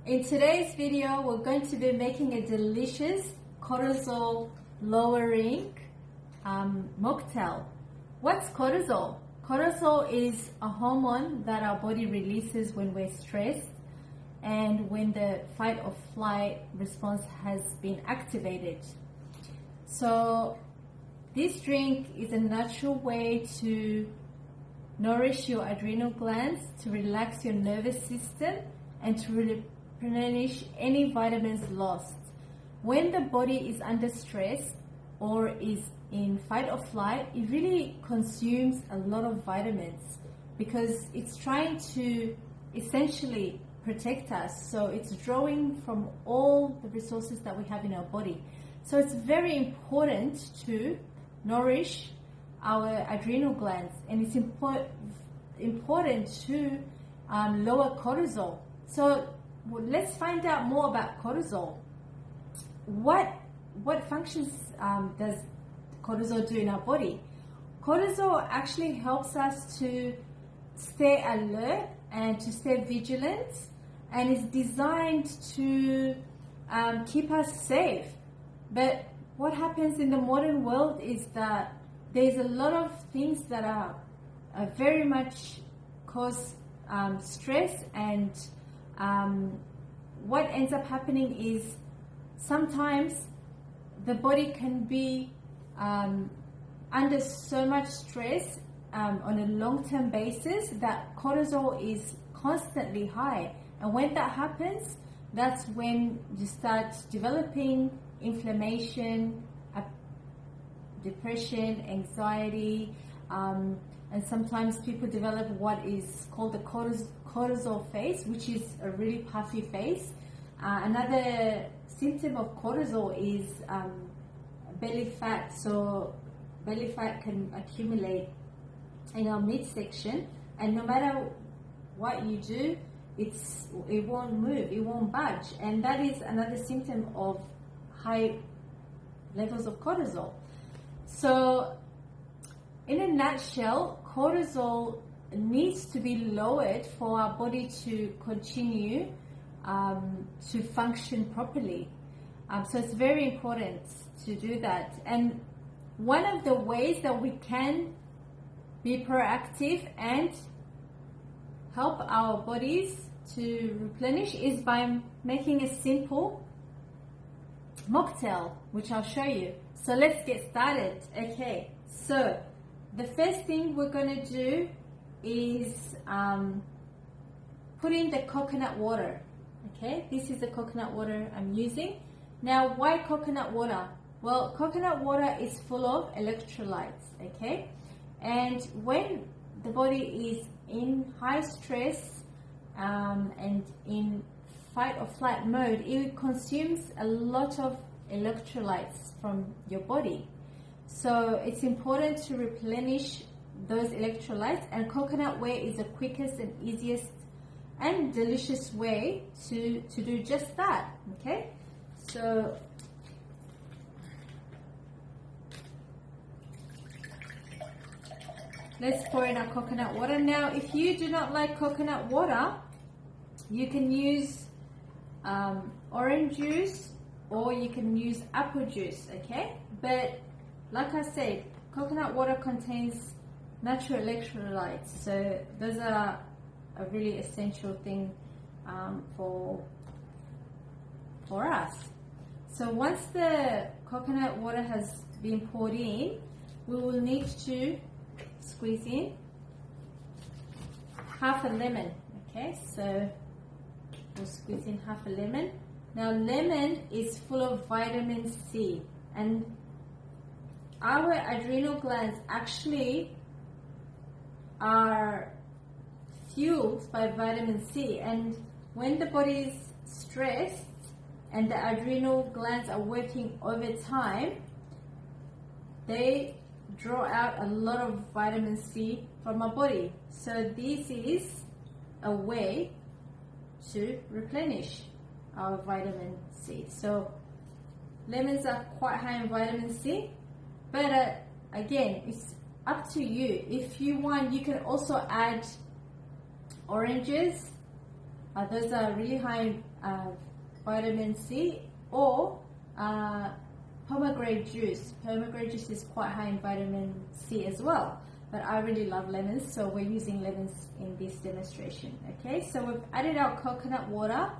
In today's video, we're going to be making a delicious cortisol lowering mocktail. What's cortisol? Cortisol is a hormone that our body releases when we're stressed and when the fight or flight response has been activated. So this drink is a natural way to nourish your adrenal glands, to relax your nervous system, and to replenish any vitamins lost. When the body is under stress or is in fight or flight, it really consumes a lot of vitamins because it's trying to essentially protect us. So it's drawing from all the resources that we have in our body. So it's very important to nourish our adrenal glands, and it's important to lower cortisol. So let's find out more about cortisol. What functions does cortisol do in our body? Cortisol actually helps us to stay alert and to stay vigilant, and is designed to keep us safe. But what happens in the modern world is that there's a lot of things that are very much cause stress, and what ends up happening is sometimes the body can be under so much stress on a long-term basis that cortisol is constantly high. And when that happens, that's when you start developing inflammation, depression, anxiety, and sometimes people develop what is called the cortisol face, which is a really puffy face. Another symptom of cortisol is belly fat. So belly fat can accumulate in our midsection, and no matter what you do, it won't move, it won't budge, and that is another symptom of high levels of cortisol. So in a nutshell, cortisol needs to be lowered for our body to continue to function properly. So it's very important to do that. And one of the ways that we can be proactive and help our bodies to replenish is by making a simple mocktail, which I'll show you. So let's get started. Okay, so the first thing we're going to do is put in the coconut water. Okay, this is the coconut water I'm using. Now, why coconut water? Well, coconut water is full of electrolytes, okay? And when the body is in high stress and in fight or flight mode, it consumes a lot of electrolytes from your body. So it's important to replenish those electrolytes, and coconut whey is the quickest and easiest and delicious way to do just that. Okay, so let's pour in our coconut water. Now, if you do not like coconut water, you can use orange juice, or you can use apple juice, okay? But like I said, coconut water contains natural electrolytes, so those are a really essential thing for us. So once the coconut water has been poured in, we will need to squeeze in half a lemon. Okay, so we'll squeeze in half a lemon. Now, lemon is full of vitamin C, and our adrenal glands actually are fueled by vitamin C, and when the body is stressed and the adrenal glands are working overtime, they draw out a lot of vitamin C from our body. So this is a way to replenish our vitamin C. So lemons are quite high in vitamin C, but again, it's up to you. If you want, you can also add oranges those are really high in vitamin C, or pomegranate juice. Pomegranate juice is quite high in vitamin C as well, but I really love lemons, so we're using lemons in this demonstration. Okay, so we've added our coconut water,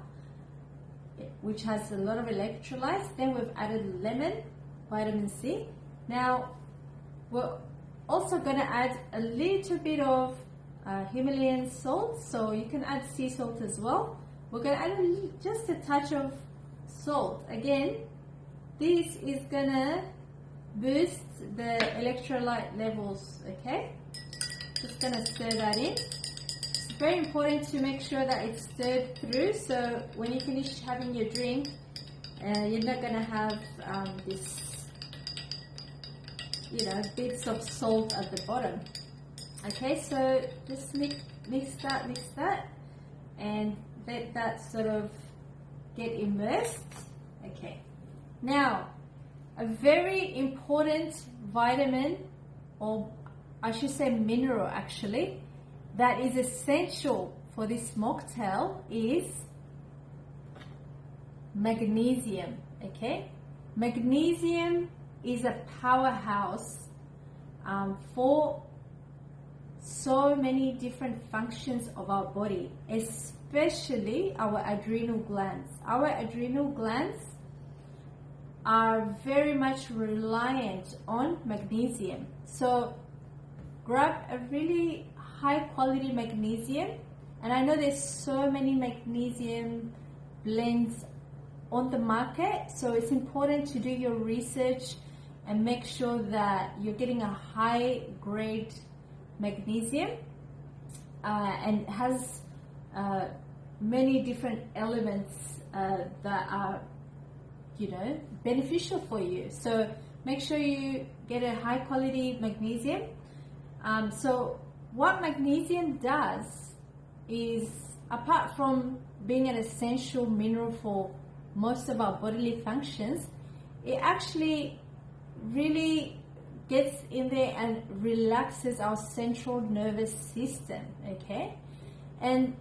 which has a lot of electrolytes. Then we've added lemon, vitamin C. Now we're also going to add a little bit of Himalayan salt, so you can add sea salt as well. We're going to add just a touch of salt. Again, this is going to boost the electrolyte levels. Okay, just going to stir that in. It's very important to make sure that it's stirred through, so when you finish having your drink, you're not going to have this, bits of salt at the bottom. Okay, so just mix that, and let that sort of get immersed. Okay, now a very important vitamin, or I should say mineral actually, that is essential for this mocktail is magnesium. Okay, magnesium is a powerhouse for so many different functions of our body, especially our adrenal glands. Our adrenal glands are very much reliant on magnesium. So grab a really high quality magnesium, and I know there's so many magnesium blends on the market, so it's important to do your research and make sure that you're getting a high grade magnesium, and has many different elements that are beneficial for you. So make sure you get a high quality magnesium. So what magnesium does is, apart from being an essential mineral for most of our bodily functions, it actually really gets in there and relaxes our central nervous system. Okay, and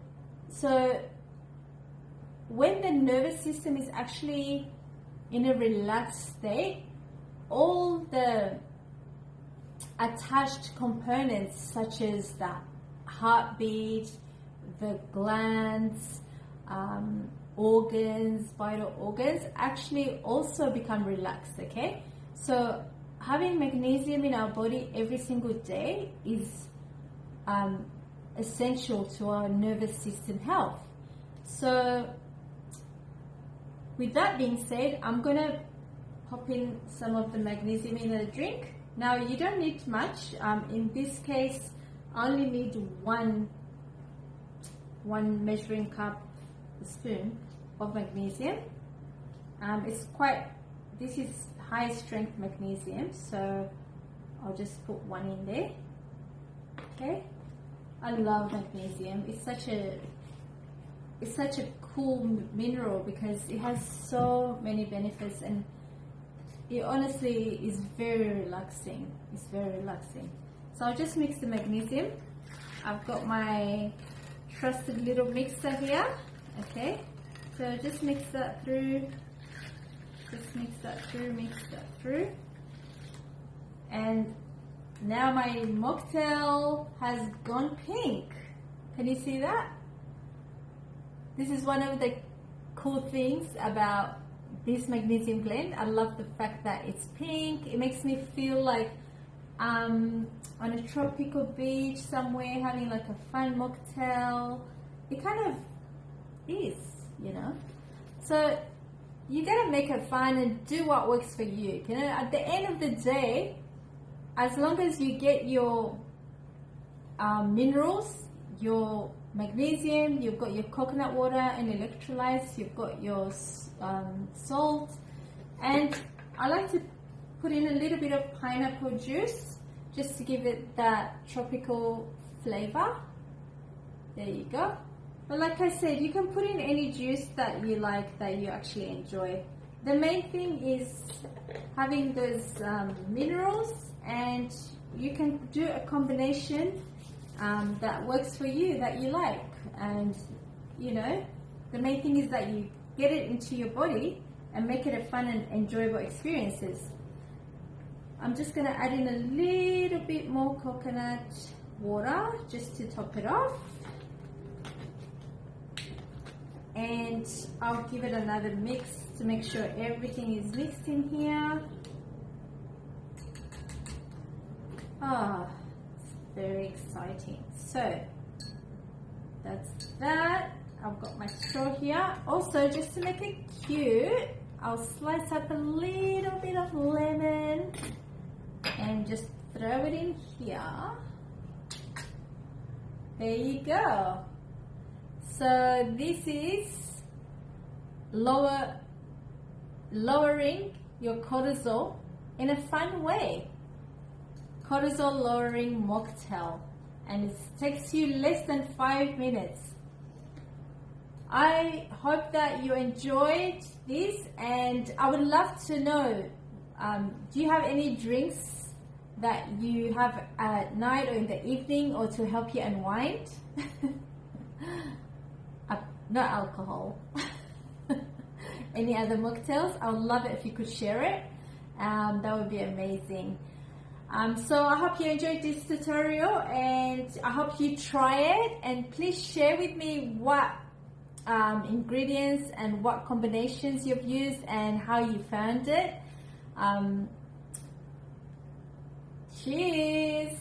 so when the nervous system is actually in a relaxed state, all the attached components such as the heartbeat, the glands, organs, vital organs actually also become relaxed. Okay, so having magnesium in our body every single day is essential to our nervous system health. So with that being said, I'm going to pop in some of the magnesium in the drink. Now you don't need much. In this case, I only need one measuring cup, spoon of magnesium. This is high strength magnesium, so I'll just put one in there. Okay, I love magnesium. It's such a cool mineral because it has so many benefits, and it honestly is very relaxing. It's very relaxing. So I'll just mix the magnesium. I've got my trusted little mixer here. Okay, so just mix that through. Just mix that through. And now my mocktail has gone pink. Can you see that? This is one of the cool things about this magnesium blend. I love the fact that it's pink. It makes me feel like on a tropical beach somewhere having like a fun mocktail. It kind of is, So you gotta make it fun and do what works for you. At the end of the day, as long as you get your minerals, your magnesium, you've got your coconut water and electrolytes, you've got your salt, and I like to put in a little bit of pineapple juice just to give it that tropical flavor. There you go. But like I said, you can put in any juice that you like, that you actually enjoy. The main thing is having those minerals, and you can do a combination that works for you, that you like. And you know, the main thing is that you get it into your body and make it a fun and enjoyable experiences. I'm just going to add in a little bit more coconut water just to top it off. And I'll give it another mix to make sure everything is mixed in here. It's very exciting. So that's that. I've got my straw here. Also, just to make it cute, I'll slice up a little bit of lemon and just throw it in here. There you go. So this is lowering your cortisol in a fun way. Cortisol lowering mocktail, and it takes you less than 5 minutes. I hope that you enjoyed this, and I would love to know, do you have any drinks that you have at night or in the evening or to help you unwind? Not alcohol. Any other mocktails? I would love it if you could share it. That would be amazing. So I hope you enjoyed this tutorial, and I hope you try it, and please share with me what ingredients and what combinations you've used and how you found it. Cheers.